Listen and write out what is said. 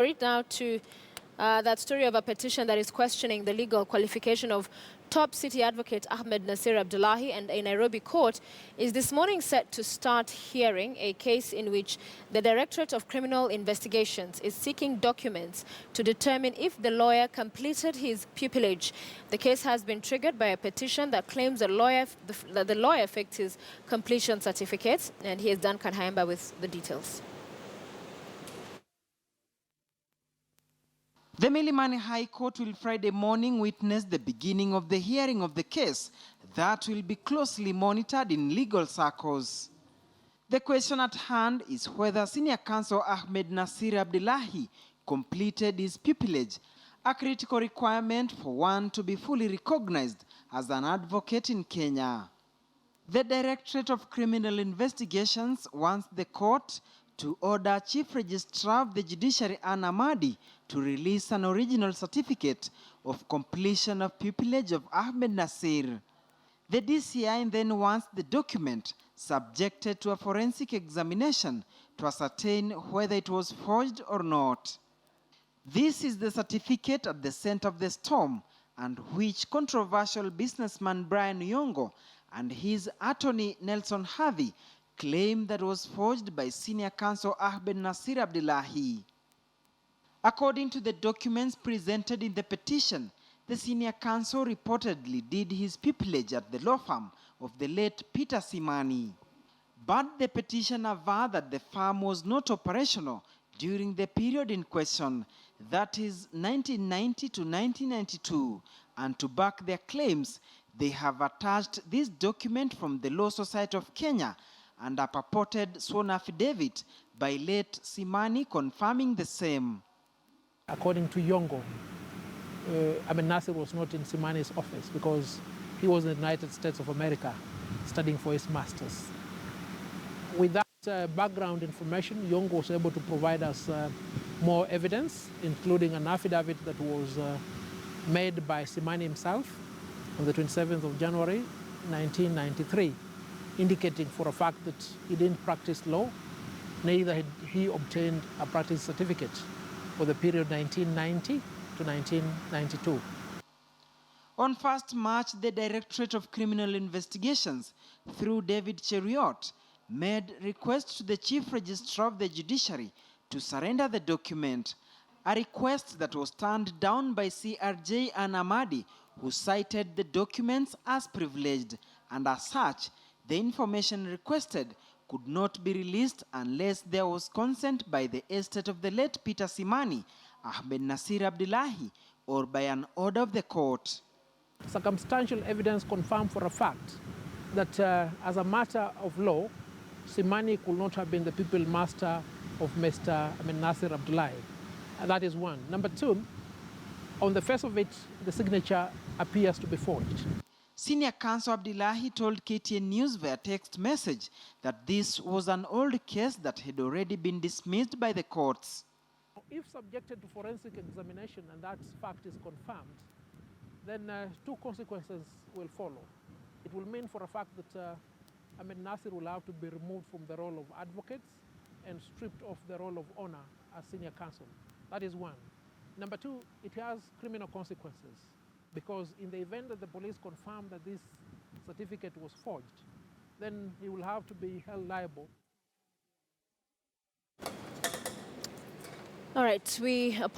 Now to that story of a petition that is questioning the legal qualification of top city advocate Ahmednasir Abdullahi, and a Nairobi court is this morning set to start hearing a case in which the Directorate of Criminal Investigations is seeking documents to determine if the lawyer completed his pupillage. The case has been triggered by a petition that claims that the lawyer faked his completion certificate, and he is Duncan Haimba with the details. The Milimani High Court will Friday morning witness the beginning of the hearing of the case that will be closely monitored in legal circles. The question at hand is whether Senior Counsel Ahmednasir Abdullahi completed his pupillage, a critical requirement for one to be fully recognized as an advocate in Kenya. The Directorate of Criminal Investigations wants the court to order Chief Registrar of the Judiciary Ann Amadi to release an original certificate of completion of pupillage of Ahmednasir. The DCI then wants the document subjected to a forensic examination to ascertain whether it was forged or not. This is the certificate at the center of the storm, and which controversial businessman Brian Yongo and his attorney Nelson Harvey claim that was forged by Senior Counsel Ahmednasir Abdullahi. According to the documents presented in the petition, the Senior Counsel reportedly did his pupillage at the law firm of the late Peter Simani. But the petitioner vowed that the firm was not operational during the period in question, that is 1990 to 1992, and to back their claims, they have attached this document from the Law Society of Kenya and a purported sworn affidavit by late Simani confirming the same. According to Yongo, Ahmednasir was not in Simani's office because he was in the United States of America studying for his master's. With that background information, Yongo was able to provide us more evidence, including an affidavit that was made by Simani himself on the 27th of January, 1993. Indicating for a fact that he didn't practice law, neither had he obtained a practice certificate for the period 1990 to 1992. On 1st March, the Directorate of Criminal Investigations, through David Cheruiyot, made request to the Chief Registrar of the Judiciary to surrender the document, a request that was turned down by CRJ Ann Amadi, who cited the documents as privileged, and as such, the information requested could not be released unless there was consent by the estate of the late Peter Simani, Ahmednasir Abdullahi, or by an order of the court. Circumstantial evidence confirmed for a fact that as a matter of law, Simani could not have been the pupil master of Mr. Ahmednasir Abdullahi. That is one. Number two, on the face of it, the signature appears to be forged. Senior Counsel Abdullahi told KTN News via text message that this was an old case that had already been dismissed by the courts. If subjected to forensic examination and that fact is confirmed, then two consequences will follow. It will mean for a fact that Ahmednasir will have to be removed from the role of advocate and stripped of the role of honor as senior counsel. That is one. Number two, it has criminal consequences, because in the event that the police confirm that this certificate was forged, then he will have to be held liable. All right, we apologize.